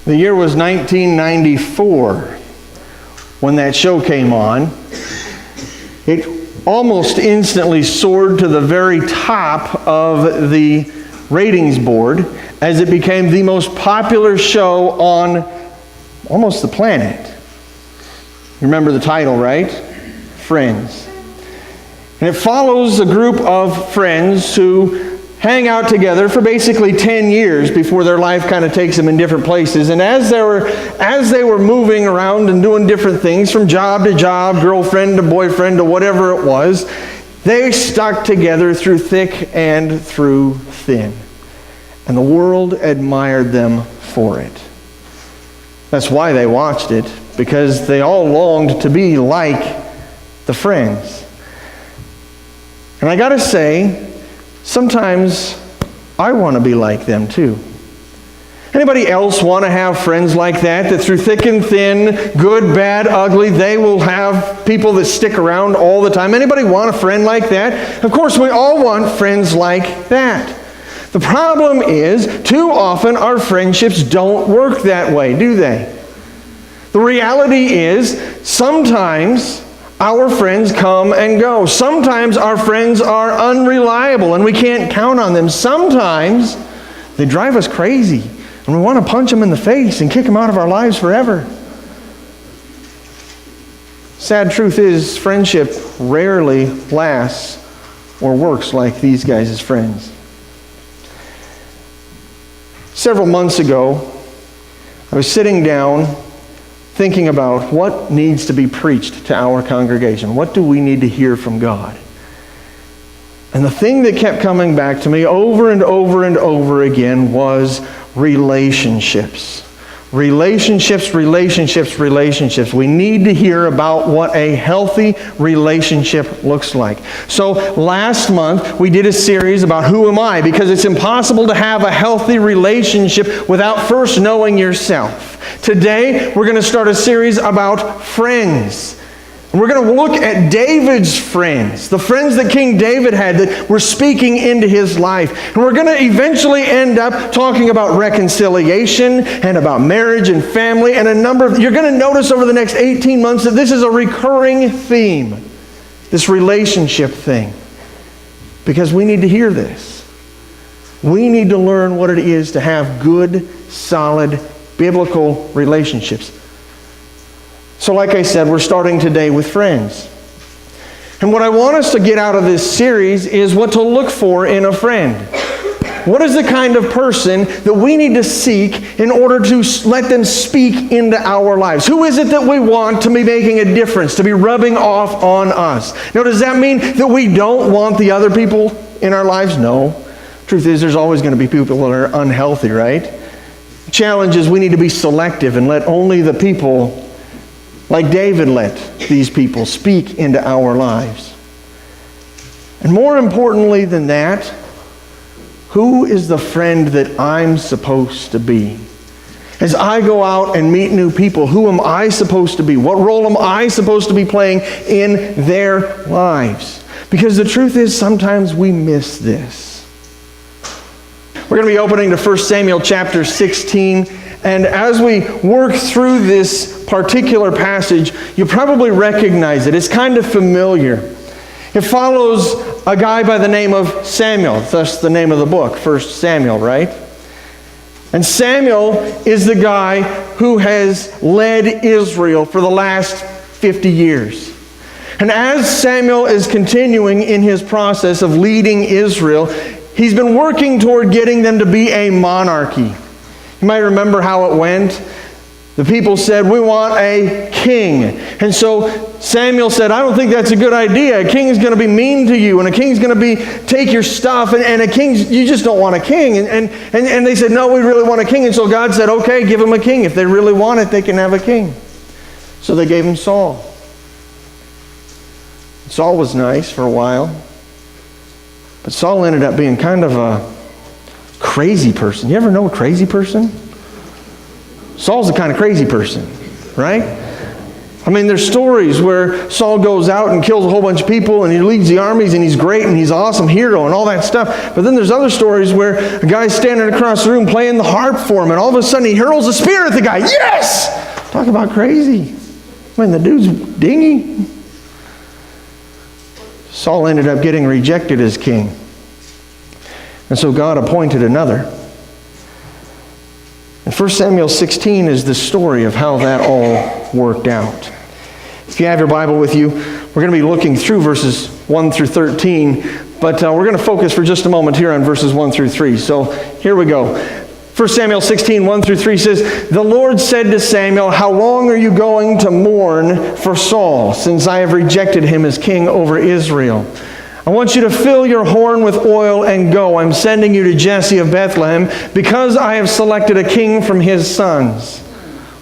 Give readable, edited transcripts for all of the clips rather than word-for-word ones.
The year was 1994 when that show came on. It almost instantly soared to the very top of the ratings board as it became the most popular show on almost the planet. You remember the title, right? Friends. And it follows a group of friends who hang out together for basically 10 years before their life kind of takes them in different places. And as they were moving around and doing different things from job to job, girlfriend to boyfriend to whatever it was, they stuck together through thick and through thin. And the world admired them for it. That's why they watched it, because they all longed to be like the friends. And I gotta say, sometimes I want to be like them too. Anybody else want to have friends like that through thick and thin, good, bad, ugly, they will have people that stick around all the time? Anybody want a friend like that? Of course, we all want friends like that. The problem is, too often our friendships don't work that way, do they? The reality is, sometimes our friends come and go. Sometimes our friends are unreliable and we can't count on them. Sometimes they drive us crazy and we want to punch them in the face and kick them out of our lives forever. Sad truth is, friendship rarely lasts or works like these guys as friends. Several months ago, I was sitting down thinking about what needs to be preached to our congregation. What do we need to hear from God? And the thing that kept coming back to me over and over and over again was relationships. Relationships, relationships, relationships. We need to hear about what a healthy relationship looks like. So last month we did a series about who am I, because it's impossible to have a healthy relationship without first knowing yourself. Today we're going to start a series about friends. And we're going to look at David's friends, the friends that King David had that were speaking into his life. And we're going to eventually end up talking about reconciliation and about marriage and family and a number of... You're going to notice over the next 18 months that this is a recurring theme, this relationship thing. Because we need to hear this. We need to learn what it is to have good, solid, biblical relationships. So like I said, we're starting today with friends. And what I want us to get out of this series is what to look for in a friend. What is the kind of person that we need to seek in order to let them speak into our lives? Who is it that we want to be making a difference, to be rubbing off on us? Now, does that mean that we don't want the other people in our lives? No. Truth is, there's always going to be people that are unhealthy, right? The challenge is we need to be selective and let only the people like David let these people speak into our lives. And more importantly than that, who is the friend that I'm supposed to be? As I go out and meet new people, who am I supposed to be? What role am I supposed to be playing in their lives? Because the truth is, sometimes we miss this. We're going to be opening to 1 Samuel chapter 16. And as we work through this particular passage, you probably recognize it. It's kind of familiar. It follows a guy by the name of Samuel. That's the name of the book, 1 Samuel, right? And Samuel is the guy who has led Israel for the last 50 years. And as Samuel is continuing in his process of leading Israel, he's been working toward getting them to be a monarchy. You might remember how it went. The people said, we want a king. And so Samuel said, I don't think that's a good idea. A king is going to be mean to you, and a king's going to take your stuff, and a king, you just don't want a king. And they said, no, we really want a king. And so God said, okay, give them a king. If they really want it, they can have a king. So they gave him Saul. Saul was nice for a while. But Saul ended up being kind of a crazy person. You ever know a crazy person? Saul's the kind of crazy person, right? I mean, there's stories where Saul goes out and kills a whole bunch of people and he leads the armies and he's great and he's an awesome hero and all that stuff. But then there's other stories where a guy's standing across the room playing the harp for him and all of a sudden he hurls a spear at the guy. Yes! Talk about crazy. I mean, the dude's dingy. Saul ended up getting rejected as king. And so God appointed another. And 1 Samuel 16 is the story of how that all worked out. If you have your Bible with you, we're going to be looking through verses 1 through 13, but we're going to focus for just a moment here on verses 1 through 3. So here we go. 1 Samuel 16, 1 through 3 says, "The Lord said to Samuel, 'How long are you going to mourn for Saul, since I have rejected him as king over Israel? I want you to fill your horn with oil and go. I'm sending you to Jesse of Bethlehem, because I have selected a king from his sons.'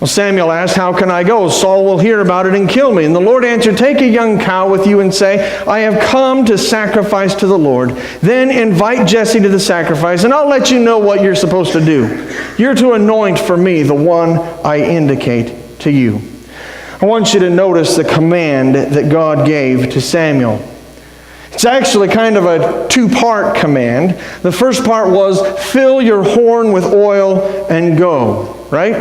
Well, Samuel asked, 'How can I go? Saul will hear about it and kill me.' And the Lord answered, 'Take a young cow with you and say, I have come to sacrifice to the Lord. Then invite Jesse to the sacrifice, and I'll let you know what you're supposed to do. You're to anoint for me the one I indicate to you.'" I want you to notice the command that God gave to Samuel. It's actually kind of a two-part command. The first part was, fill your horn with oil and go, right?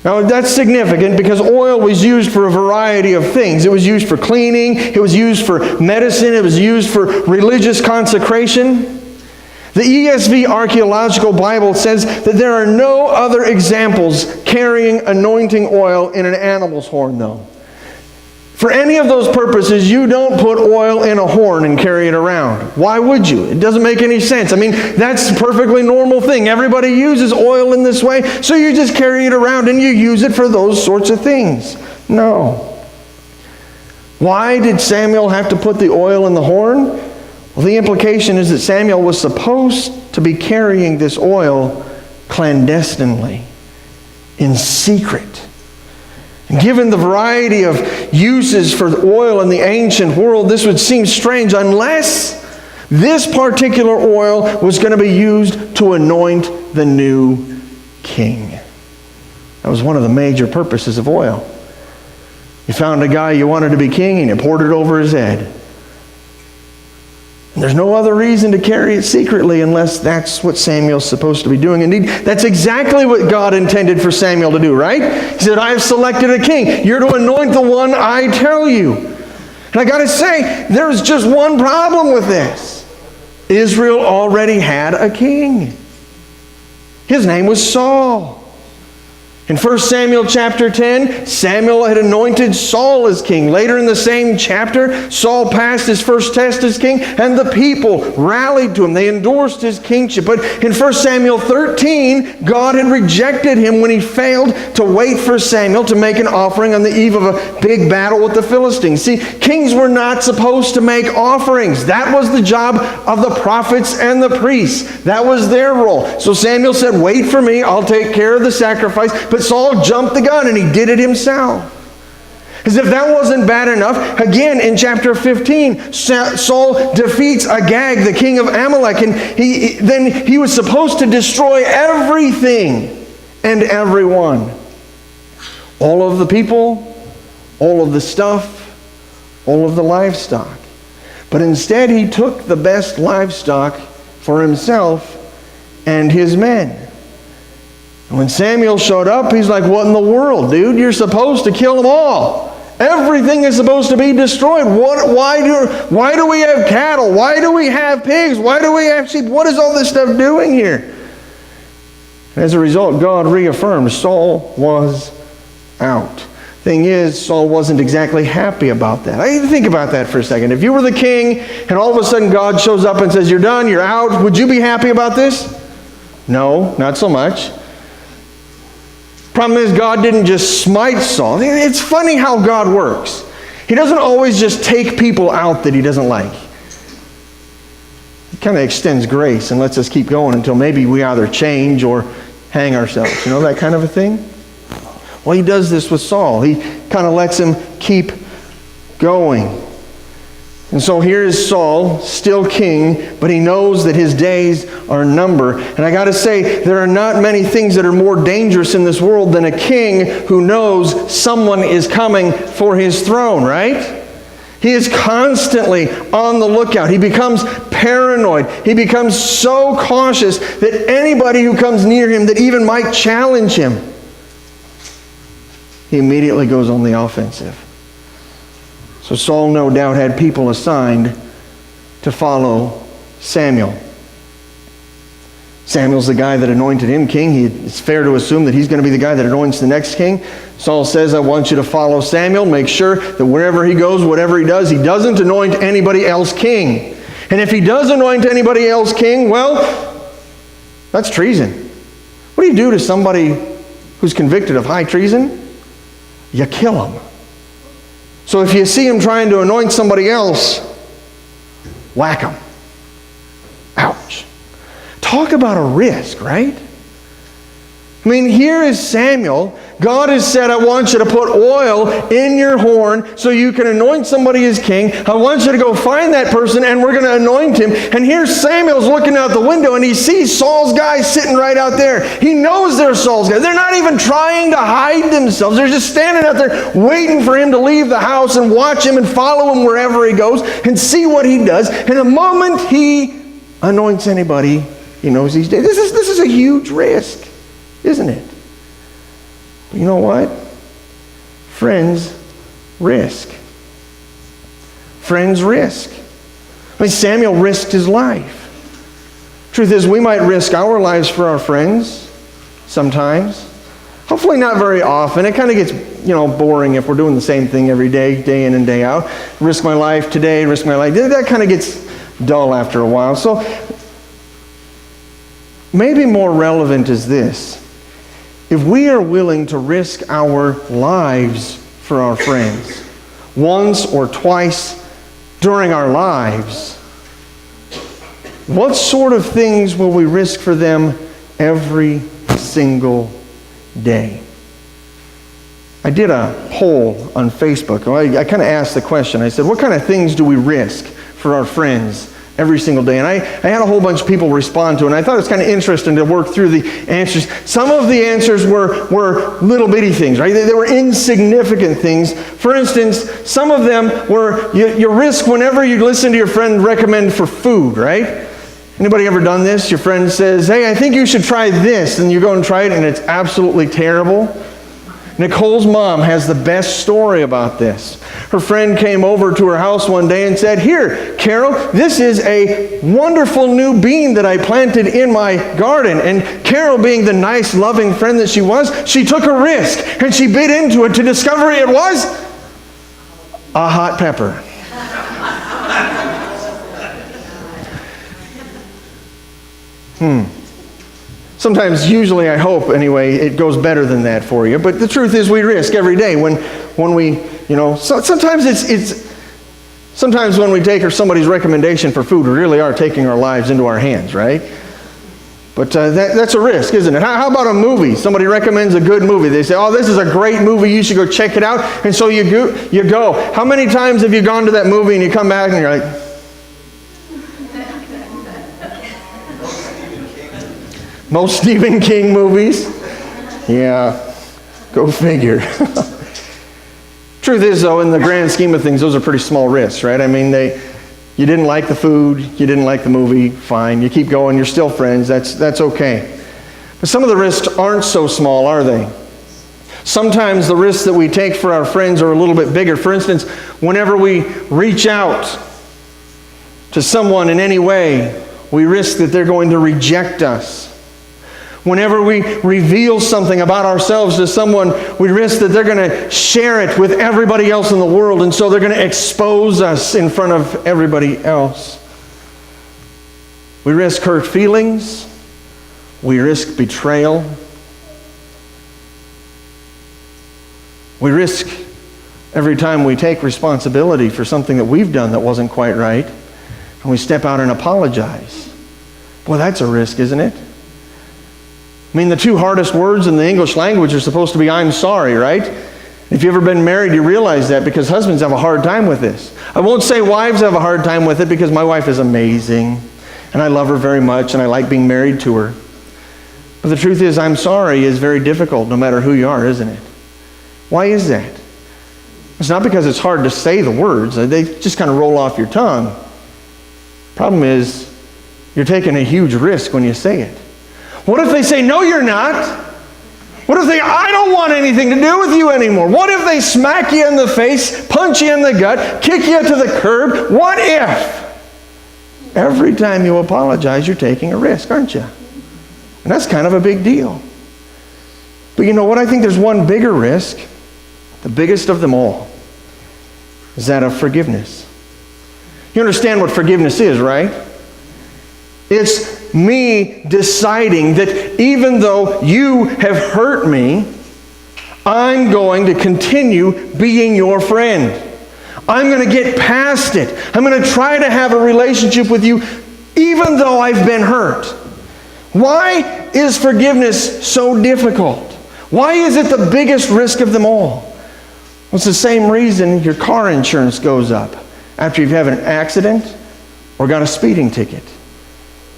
Now that's significant because oil was used for a variety of things. It was used for cleaning, it was used for medicine, it was used for religious consecration. The ESV Archaeological Bible says that there are no other examples carrying anointing oil in an animal's horn, though. For any of those purposes, you don't put oil in a horn and carry it around. Why would you? It doesn't make any sense. I mean, that's a perfectly normal thing. Everybody uses oil in this way, so you just carry it around and you use it for those sorts of things. No. Why did Samuel have to put the oil in the horn? Well, the implication is that Samuel was supposed to be carrying this oil clandestinely, in secret. Given the variety of uses for oil in the ancient world, this would seem strange unless this particular oil was going to be used to anoint the new king. That was one of the major purposes of oil. You found a guy you wanted to be king and you poured it over his head. And there's no other reason to carry it secretly unless that's what Samuel's supposed to be doing. Indeed, that's exactly what God intended for Samuel to do, right? He said, I have selected a king. You're to anoint the one I tell you. And I got to say, there's just one problem with this. Israel already had a king. His name was Saul. In 1 Samuel chapter 10, Samuel had anointed Saul as king. Later in the same chapter, Saul passed his first test as king, and the people rallied to him. They endorsed his kingship. But in 1 Samuel 13, God had rejected him when he failed to wait for Samuel to make an offering on the eve of a big battle with the Philistines. See, kings were not supposed to make offerings. That was the job of the prophets and the priests. That was their role. So Samuel said, wait for me, I'll take care of the sacrifice. But Saul jumped the gun and he did it himself. As if that wasn't bad enough, again in chapter 15, Saul defeats Agag, the king of Amalek, and then he was supposed to destroy everything and everyone. All of the people, all of the stuff, all of the livestock. But instead he took the best livestock for himself and his men. When Samuel showed up, he's like, what in the world, dude? You're supposed to kill them all. Everything is supposed to be destroyed. Why do we have cattle? Why do we have pigs? Why do we have sheep? What is all this stuff doing here? As a result, God reaffirmed Saul was out. Thing is, Saul wasn't exactly happy about that. I think about that for a second. If you were the king and all of a sudden God shows up and says, you're done, you're out, would you be happy about this? No, not so much. Problem is, God didn't just smite Saul. It's funny how God works. He doesn't always just take people out that he doesn't like. He kind of extends grace and lets us keep going until maybe we either change or hang ourselves. You know, that kind of a thing? Well, he does this with Saul. He kind of lets him keep going. And so here is Saul, still king, but he knows that his days are numbered. And I got to say, there are not many things that are more dangerous in this world than a king who knows someone is coming for his throne, right? He is constantly on the lookout. He becomes paranoid. He becomes so cautious that anybody who comes near him that even might challenge him, he immediately goes on the offensive. So Saul no doubt had people assigned to follow Samuel. Samuel's the guy that anointed him king. It's fair to assume that he's going to be the guy that anoints the next king. Saul says, I want you to follow Samuel. Make sure that wherever he goes, whatever he doesn't anoint anybody else king. And if he does anoint anybody else king, well, that's treason. What do you do to somebody who's convicted of high treason? You kill him. So if you see him trying to anoint somebody else, whack him. Ouch. Talk about a risk, right? I mean, here is Samuel. God has said, I want you to put oil in your horn so you can anoint somebody as king. I want you to go find that person and we're going to anoint him. And here's Samuel's looking out the window and he sees Saul's guys sitting right out there. He knows they're Saul's guys. They're not even trying to hide themselves. They're just standing out there waiting for him to leave the house and watch him and follow him wherever he goes and see what he does. And the moment he anoints anybody, he knows he's dead. This is a huge risk, isn't it? But you know what? Friends risk. Friends risk. I mean, Samuel risked his life. Truth is, we might risk our lives for our friends sometimes. Hopefully not very often. It kind of gets, boring if we're doing the same thing every day, day in and day out. Risk my life today, risk my life. That kind of gets dull after a while. So maybe more relevant is this. If we are willing to risk our lives for our friends, once or twice during our lives, what sort of things will we risk for them every single day? I did a poll on Facebook. I kind of asked the question. I said, what kind of things do we risk for our friends every single day? And I had a whole bunch of people respond to it, and I thought it was kind of interesting to work through the answers. Some of the answers were little bitty things, right? They were insignificant things. For instance, some of them were you risk whenever you listen to your friend recommend for food, right? Anybody ever done this? Your friend says, hey, I think you should try this, and you go and try it, and it's absolutely terrible. Nicole's mom has the best story about this. Her friend came over to her house one day and said, here, Carol, this is a wonderful new bean that I planted in my garden. And Carol, being the nice, loving friend that she was, she took a risk and she bit into it to discover it was a hot pepper. Sometimes, usually, I hope, anyway, it goes better than that for you. But the truth is, we risk every day when we, sometimes when we take somebody's recommendation for food, we really are taking our lives into our hands, right? But that's a risk, isn't it? How about a movie? Somebody recommends a good movie. They say, oh, this is a great movie. You should go check it out. And so you go. How many times have you gone to that movie and you come back and you're like, most Stephen King movies? Yeah, go figure. Truth is, though, in the grand scheme of things, those are pretty small risks, right? I mean, you didn't like the food, you didn't like the movie, fine. You keep going, you're still friends, that's okay. But some of the risks aren't so small, are they? Sometimes the risks that we take for our friends are a little bit bigger. For instance, whenever we reach out to someone in any way, we risk that they're going to reject us. Whenever we reveal something about ourselves to someone, we risk that they're going to share it with everybody else in the world, and so they're going to expose us in front of everybody else. We risk hurt feelings. We risk betrayal. We risk every time we take responsibility for something that we've done that wasn't quite right, and we step out and apologize. Boy, that's a risk, isn't it? I mean, the two hardest words in the English language are supposed to be, I'm sorry, right? If you've ever been married, you realize that, because husbands have a hard time with this. I won't say wives have a hard time with it, because my wife is amazing, and I love her very much, and I like being married to her. But the truth is, I'm sorry is very difficult no matter who you are, isn't it? Why is that? It's not because it's hard to say the words. They just kind of roll off your tongue. Problem is, you're taking a huge risk when you say it. What if they say, no, you're not? What if they, I don't want anything to do with you anymore? What if they smack you in the face, punch you in the gut, kick you to the curb? What if? Every time you apologize, you're taking a risk, aren't you? And that's kind of a big deal. But you know what? I think there's one bigger risk, the biggest of them all, is that of forgiveness. You understand what forgiveness is, right? It's me deciding that even though you have hurt me, I'm going to continue being your friend. I'm going to get past it. I'm going to try to have a relationship with you even though I've been hurt. Why is forgiveness so difficult? Why is it the biggest risk of them all? Well, it's the same reason your car insurance goes up after you've had an accident or got a speeding ticket.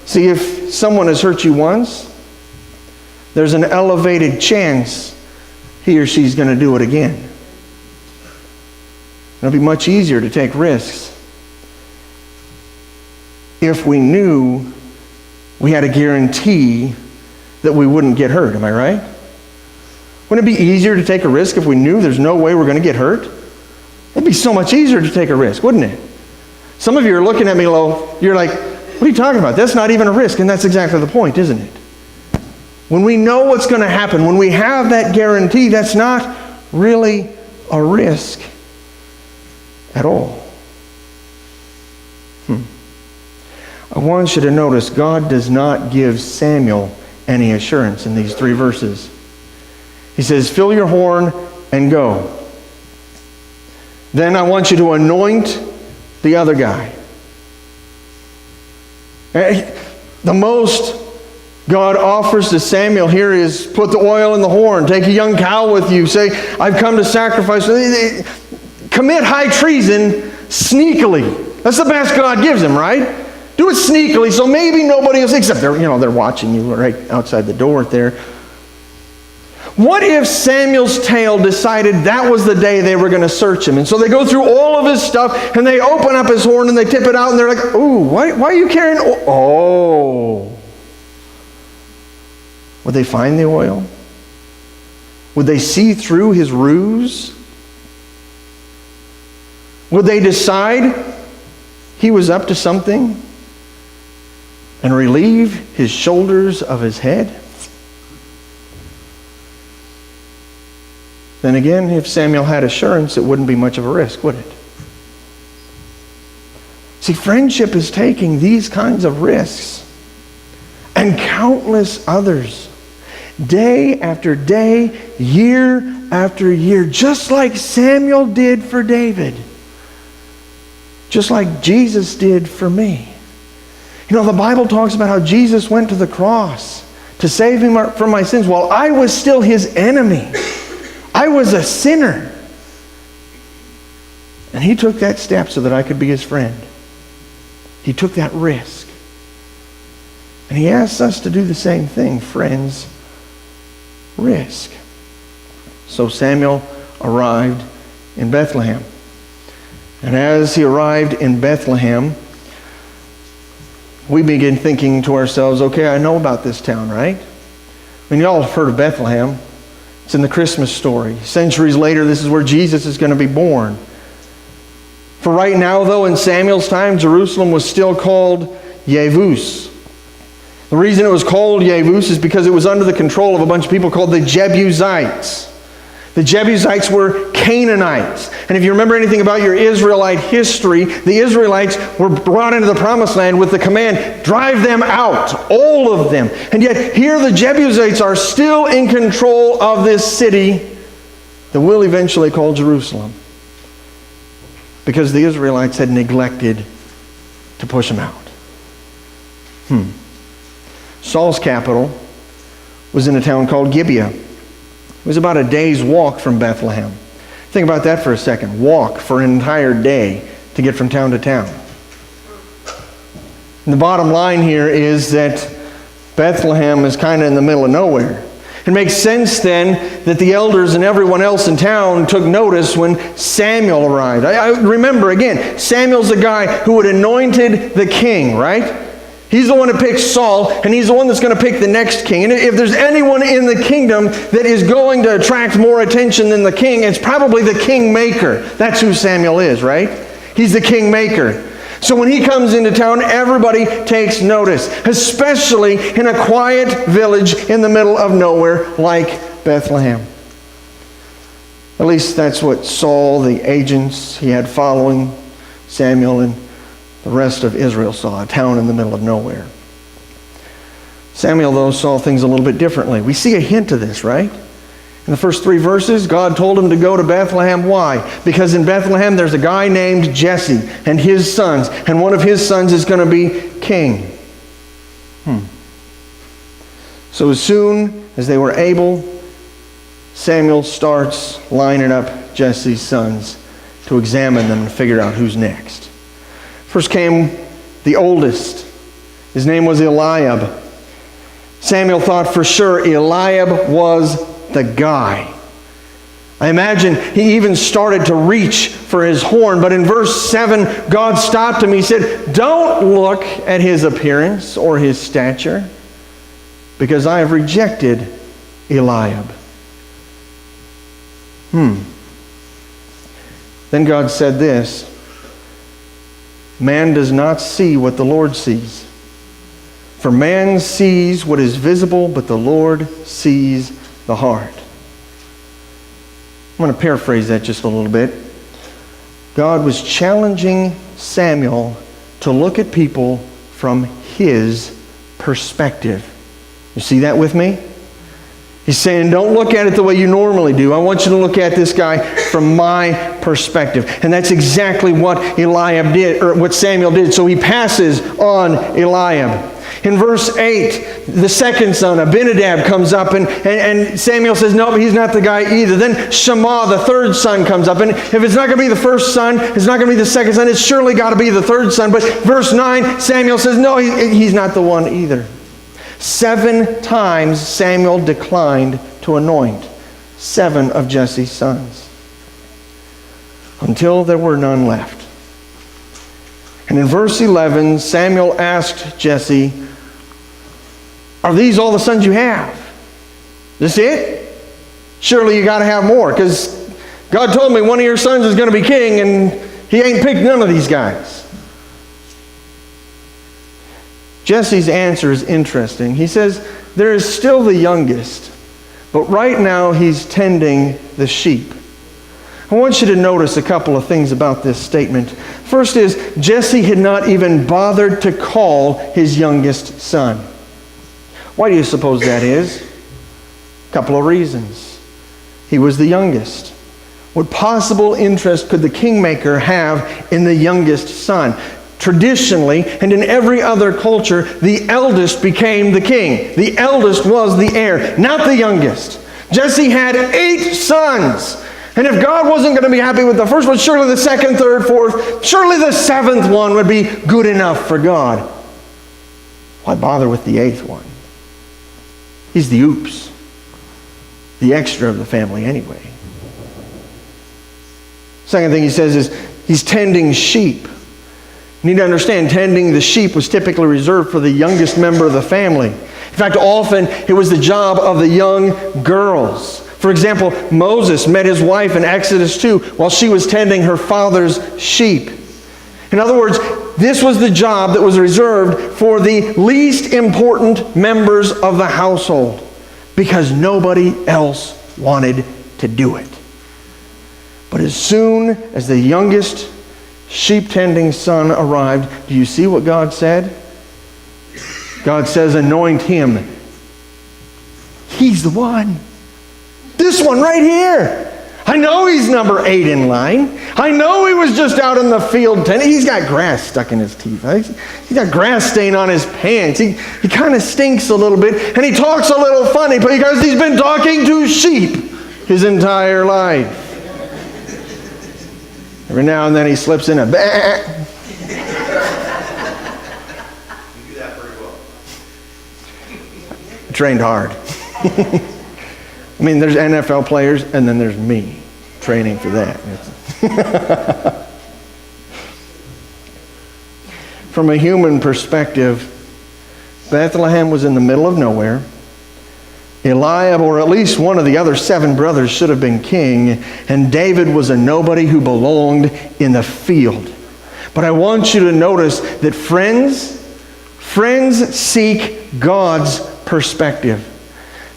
See, if someone has hurt you once, there's an elevated chance he or she's going to do it again. It'll be much easier to take risks if we knew we had a guarantee that we wouldn't get hurt. Am I right? Wouldn't it be easier to take a risk if we knew there's no way we're going to get hurt? It'd be so much easier to take a risk, wouldn't it? Some of you are looking at me, you're like, what are you talking about? That's not even a risk. And that's exactly the point, isn't it? When we know what's going to happen, when we have that guarantee, that's not really a risk at all. I want you to notice God does not give Samuel any assurance in these 3 verses. He says, fill your horn and go. Then I want you to anoint the other guy. The most God offers to Samuel here is put the oil in the horn. Take a young cow with you. Say, I've come to sacrifice. Commit high treason sneakily. That's the best God gives him, right? Do it sneakily so maybe nobody else, except they're watching you right outside the door there. What if Samuel's tale decided that was the day they were going to search him? And so they go through all of his stuff, and they open up his horn, and they tip it out, and they're like, ooh, why are you carrying oil? Oh. Would they find the oil? Would they see through his ruse? Would they decide he was up to something and relieve his shoulders of his head? Then again, if Samuel had assurance, it wouldn't be much of a risk, would it? See, friendship is taking these kinds of risks and countless others, day after day, year after year, just like Samuel did for David, just like Jesus did for me. You know, the Bible talks about how Jesus went to the cross to save him from my sins while I was still his enemy. I was a sinner. And he took that step so that I could be his friend. He took that risk. And he asks us to do the same thing, friends. Risk. So Samuel arrived in Bethlehem. And as he arrived in Bethlehem, we begin thinking to ourselves, okay, I know about this town, right? I mean, you all have heard of Bethlehem. It's in the Christmas story. Centuries later, this is where Jesus is going to be born. For right now, though, in Samuel's time, Jerusalem was still called Yevus. The reason it was called Yevus is because it was under the control of a bunch of people called the Jebusites. The Jebusites were Canaanites. And if you remember anything about your Israelite history, the Israelites were brought into the promised land with the command, drive them out, all of them. And yet here the Jebusites are still in control of this city that we'll eventually call Jerusalem, because the Israelites had neglected to push them out. Saul's capital was in a town called Gibeah. It was about a day's walk from Bethlehem. Think about that for a second. Walk for an entire day to get from town to town. And the bottom line here is that Bethlehem is kind of in the middle of nowhere. It makes sense then that the elders and everyone else in town took notice when Samuel arrived. I remember again, Samuel's the guy who had anointed the king, right? He's the one who picked Saul, and he's the one that's going to pick the next king. And if there's anyone in the kingdom that is going to attract more attention than the king, it's probably the kingmaker. That's who Samuel is, right? He's the kingmaker. So when he comes into town, everybody takes notice, especially in a quiet village in the middle of nowhere like Bethlehem. At least that's what Saul, the agents he had following Samuel, and the rest of Israel saw, a town in the middle of nowhere. Samuel, though, saw things a little bit differently. We see a hint of this, right? In the first 3 verses, God told him to go to Bethlehem. Why? Because in Bethlehem there's a guy named Jesse and his sons, and one of his sons is going to be king. So as soon as they were able, Samuel starts lining up Jesse's sons to examine them and figure out who's next. First came the oldest. His name was Eliab. Samuel thought for sure Eliab was the guy. I imagine he even started to reach for his horn, but in verse 7, God stopped him. He said, "Don't look at his appearance or his stature, because I have rejected Eliab." Then God said this, "Man does not see what the Lord sees. For man sees what is visible, but the Lord sees the heart." I'm going to paraphrase that just a little bit. God was challenging Samuel to look at people from his perspective. You see that with me? He's saying, don't look at it the way you normally do. I want you to look at this guy from my perspective. And that's exactly what Eliab did, or what Samuel did. So he passes on Eliab. In verse 8, the second son, Abinadab, comes up, and Samuel says, no, he's not the guy either. Then Shammah, the third son, comes up. And if it's not going to be the first son, it's not going to be the second son, it's surely got to be the third son. But verse 9, Samuel says, no, he's not the one either. 7 times Samuel declined to anoint 7 of Jesse's sons, until there were none left. And in verse 11, Samuel asked Jesse, "Are these all the sons you have? This it? Surely you got to have more, because God told me one of your sons is going to be king, and he ain't picked none of these guys." Jesse's answer is interesting. He says, there is still the youngest, but right now he's tending the sheep. I want you to notice a couple of things about this statement. First is, Jesse had not even bothered to call his youngest son. Why do you suppose that is? A couple of reasons. He was the youngest. What possible interest could the kingmaker have in the youngest son? Traditionally, and in every other culture, the eldest became the king. The eldest was the heir, not the youngest. Jesse had 8 sons. And if God wasn't going to be happy with the first one, surely the second, third, fourth, surely the 7th one would be good enough for God. Why bother with the 8th one? He's the oops, the extra of the family anyway. Second thing he says is he's tending sheep. You need to understand, tending the sheep was typically reserved for the youngest member of the family. In fact, often it was the job of the young girls. For example, Moses met his wife in Exodus 2 while she was tending her father's sheep. In other words, this was the job that was reserved for the least important members of the household, because nobody else wanted to do it. But as soon as the youngest sheep-tending son arrived, do you see what God said? God says, anoint him. He's the one. This one right here. I know he's number 8 in line. I know he was just out in the field tending. He's got grass stuck in his teeth. He's got grass stain on his pants. He kind of stinks a little bit, and he talks a little funny because he's been talking to sheep his entire life. Every now and then he slips in a bah. You do that pretty well. I trained hard. I mean, there's NFL players, and then there's me training for that. From a human perspective, Bethlehem was in the middle of nowhere. Eliab, or at least one of the other 7 brothers, should have been king, and David was a nobody who belonged in the field. But I want you to notice that friends seek God's perspective.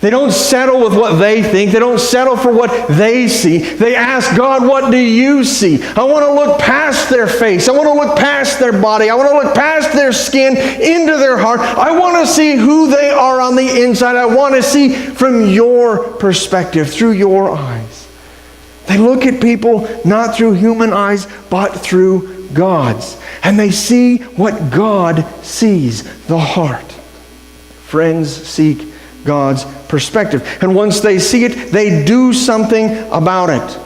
They don't settle with what they think. They don't settle for what they see. They ask God, what do you see? I want to look past their face. I want to look past their body. I want to look past their skin into their heart. I want to see who they are on the inside. I want to see from your perspective, through your eyes. They look at people not through human eyes, but through God's. And they see what God sees, the heart. Friends seek God's perspective. And once they see it, they do something about it.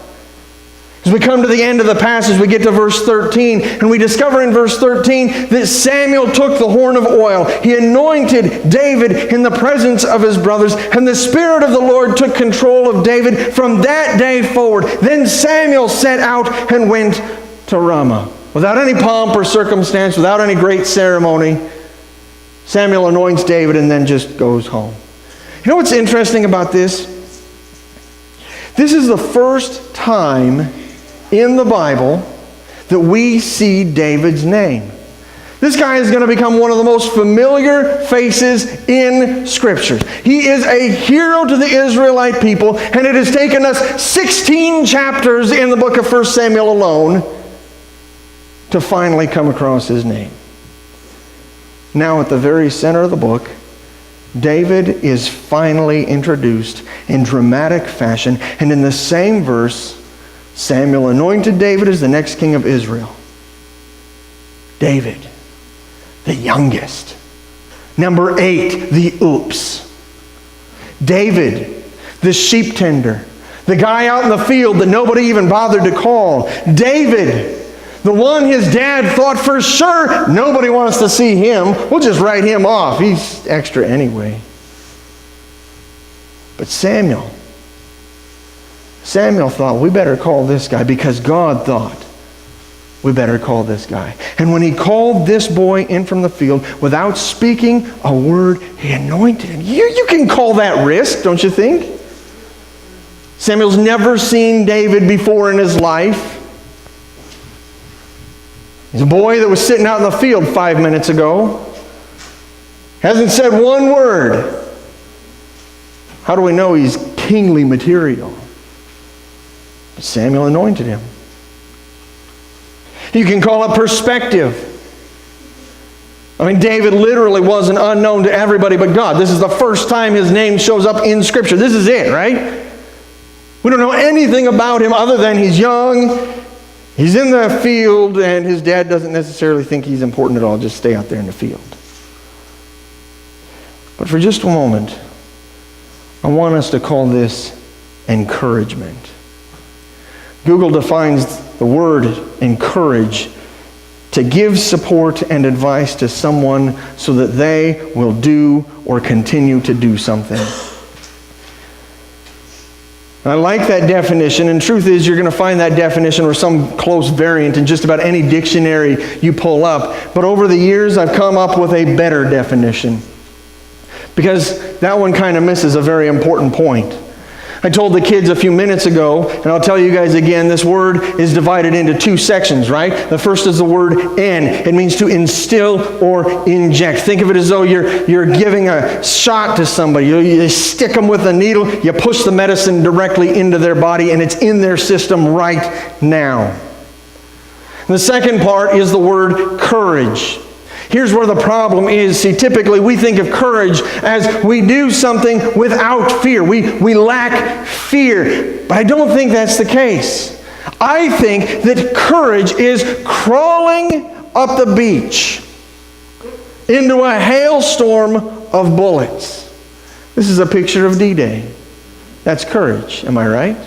As we come to the end of the passage, we get to verse 13, and we discover in verse 13 that Samuel took the horn of oil. He anointed David in the presence of his brothers, and the Spirit of the Lord took control of David from that day forward. Then Samuel set out and went to Ramah. Without any pomp or circumstance, without any great ceremony, Samuel anoints David and then just goes home. You know what's interesting about this? This is the first time in the Bible that we see David's name. This guy is going to become one of the most familiar faces in Scripture. He is a hero to the Israelite people, and it has taken us 16 chapters in the book of 1 Samuel alone to finally come across his name. Now, at the very center of the book, David is finally introduced in dramatic fashion, and in the same verse, Samuel anointed David as the next king of Israel. David, the youngest. Number 8, the oops. David, the sheep tender. The guy out in the field that nobody even bothered to call. David, the one his dad thought for sure nobody wants to see him. We'll just write him off. He's extra anyway. But Samuel thought, we better call this guy, because God thought we better call this guy. And when he called this boy in from the field without speaking a word, he anointed him. You can call that risk, don't you think? Samuel's never seen David before in his life. He's a boy that was sitting out in the field 5 minutes ago. Hasn't said one word. How do we know he's kingly material? But Samuel anointed him. You can call it perspective. I mean, David literally wasn't unknown to everybody but God. This is the first time his name shows up in Scripture. This is it, right? We don't know anything about him other than he's young. He's in the field, and his dad doesn't necessarily think he's important at all. Just stay out there in the field. But for just a moment, I want us to call this encouragement. Google defines the word encourage to give support and advice to someone so that they will do or continue to do something. I like that definition, and truth is you're going to find that definition or some close variant in just about any dictionary you pull up. But over the years, I've come up with a better definition, because that one kind of misses a very important point. I told the kids a few minutes ago, and I'll tell you guys again, this word is divided into 2 sections, right? The first is the word "in." It means to instill or inject. Think of it as though you're giving a shot to somebody. You stick them with a needle, you push the medicine directly into their body, and it's in their system right now. The second part is the word courage. Here's where the problem is. See, typically we think of courage as we do something without fear. We lack fear. But I don't think that's the case. I think that courage is crawling up the beach into a hailstorm of bullets. This is a picture of D-Day. That's courage. Am I right?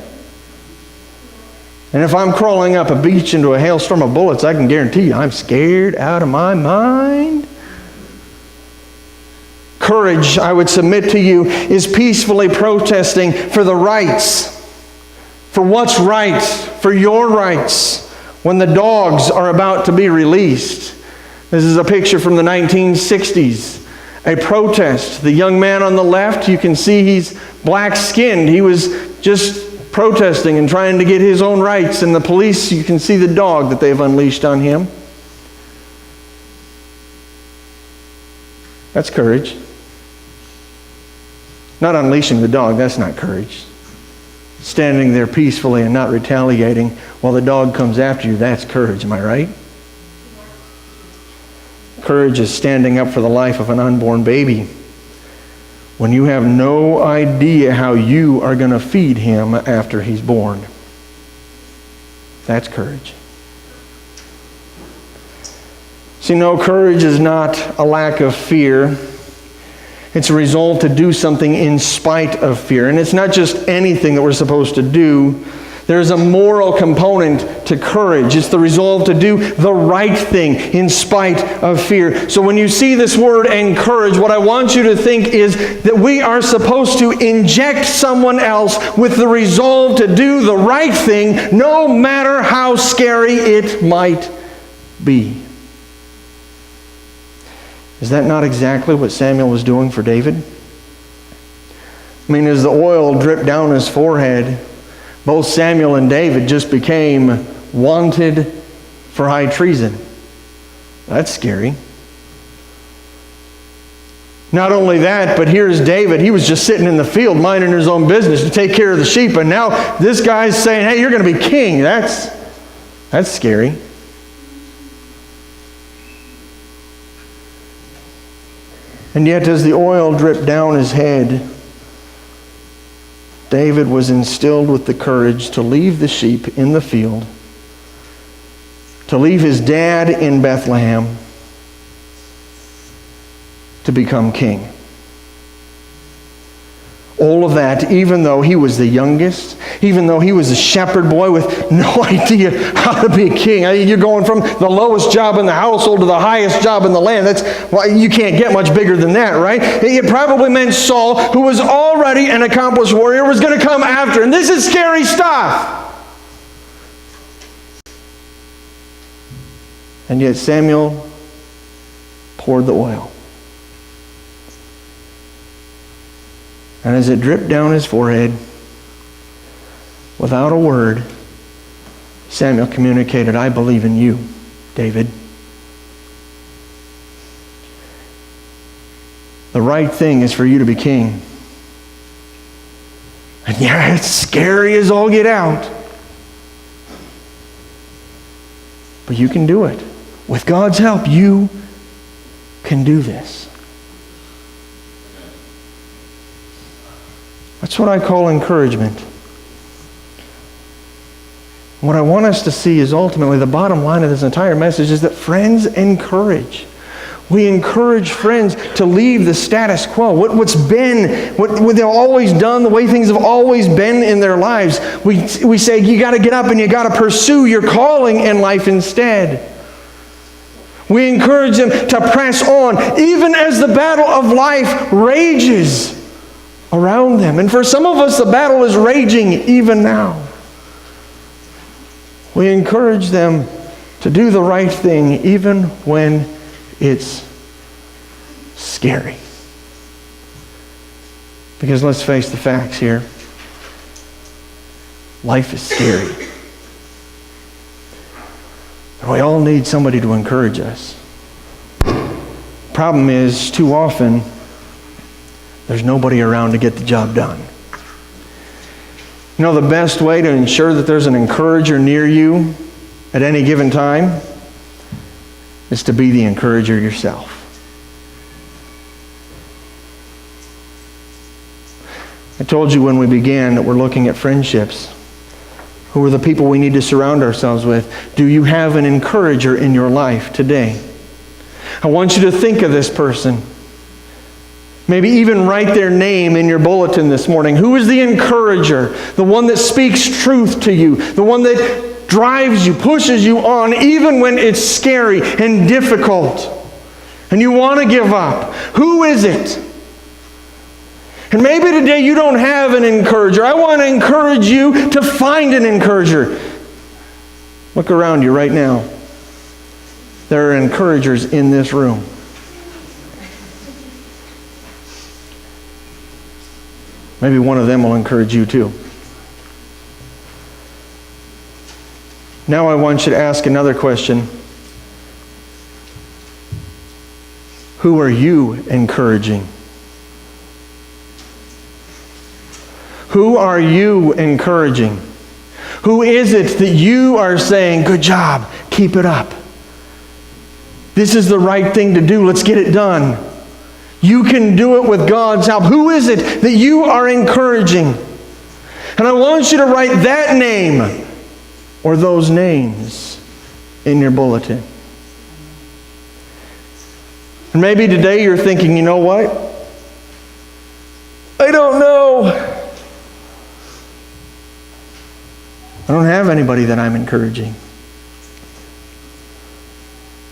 And if I'm crawling up a beach into a hailstorm of bullets, I can guarantee you I'm scared out of my mind. Courage, I would submit to you, is peacefully protesting for the rights, for what's right, for your rights, when the dogs are about to be released. This is a picture from the 1960s, a protest. The young man on the left, you can see he's black-skinned. He was just protesting and trying to get his own rights. And the police, you can see the dog that they've unleashed on him. That's courage. Not unleashing the dog, that's not courage. Standing there peacefully and not retaliating while the dog comes after you, that's courage, am I right? Courage is standing up for the life of an unborn baby when you have no idea how you are going to feed him after he's born. That's courage. See, no, courage is not a lack of fear. It's a resolve to do something in spite of fear. And it's not just anything that we're supposed to do. There's a moral component to courage. It's the resolve to do the right thing in spite of fear. So when you see this word encourage, what I want you to think is that we are supposed to inject someone else with the resolve to do the right thing, no matter how scary it might be. Is that not exactly what Samuel was doing for David? I mean, as the oil dripped down his forehead, both Samuel and David just became wanted for high treason. That's scary. Not only that, but here's David. He was just sitting in the field minding his own business to take care of the sheep. And now this guy's saying, hey, you're going to be king. That's scary. And yet as the oil dripped down his head, David was instilled with the courage to leave the sheep in the field, to leave his dad in Bethlehem, to become king. All of that, even though he was the youngest, even though he was a shepherd boy with no idea how to be a king. I mean, you're going from the lowest job in the household to the highest job in the land. You can't get much bigger than that, right? It probably meant Saul, who was already an accomplished warrior, was going to come after. And this is scary stuff. And yet Samuel poured the oil. And as it dripped down his forehead, without a word, Samuel communicated, I believe in you, David. The right thing is for you to be king. And yeah, it's scary as all get out. But you can do it. With God's help, you can do this. That's what I call encouragement. What I want us to see is ultimately the bottom line of this entire message is that friends encourage. We encourage friends to leave the status quo. What they've always done, the way things have always been in their lives. We say you got to get up and you got to pursue your calling in life instead. We encourage them to press on even as the battle of life rages around them. And for some of us, the battle is raging even now. We encourage them to do the right thing even when it's scary. Because let's face the facts here. Life is scary. And we all need somebody to encourage us. Problem is, too often, there's nobody around to get the job done. You know, the best way to ensure that there's an encourager near you at any given time is to be the encourager yourself. I told you when we began that we're looking at friendships. Who are the people we need to surround ourselves with? Do you have an encourager in your life today? I want you to think of this person. Maybe even write their name in your bulletin this morning. Who is the encourager? The one that speaks truth to you. The one that drives you, pushes you on, even when it's scary and difficult. And you want to give up. Who is it? And maybe today you don't have an encourager. I want to encourage you to find an encourager. Look around you right now. There are encouragers in this room. Maybe one of them will encourage you too. Now I want you to ask another question. Who are you encouraging? Who are you encouraging? Who is it that you are saying, good job, keep it up? This is the right thing to do, let's get it done. You can do it with God's help. Who is it that you are encouraging? And I want you to write that name or those names in your bulletin. And maybe today you're thinking, you know what? I don't know. I don't have anybody that I'm encouraging.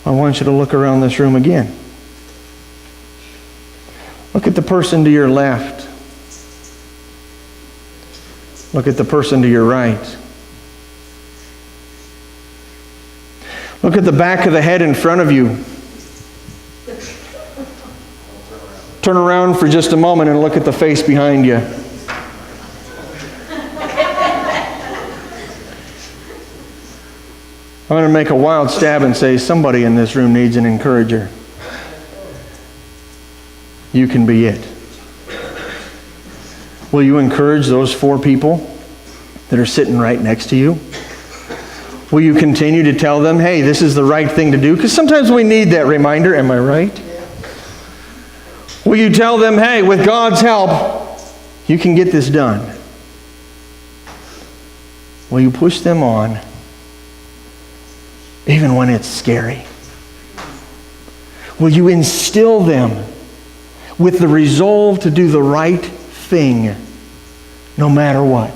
I want you to look around this room again. Look at the person to your left. Look at the person to your right. Look at the back of the head in front of you. Turn around for just a moment and look at the face behind you. I'm going to make a wild stab and say somebody in this room needs an encourager. You can be it. Will you encourage those 4 people that are sitting right next to you? Will you continue to tell them, hey, this is the right thing to do? Because sometimes we need that reminder, am I right? Will you tell them, hey, with God's help, you can get this done? Will you push them on, even when it's scary? Will you instill them with the resolve to do the right thing, no matter what?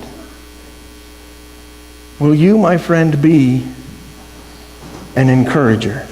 Will you, my friend, be an encourager?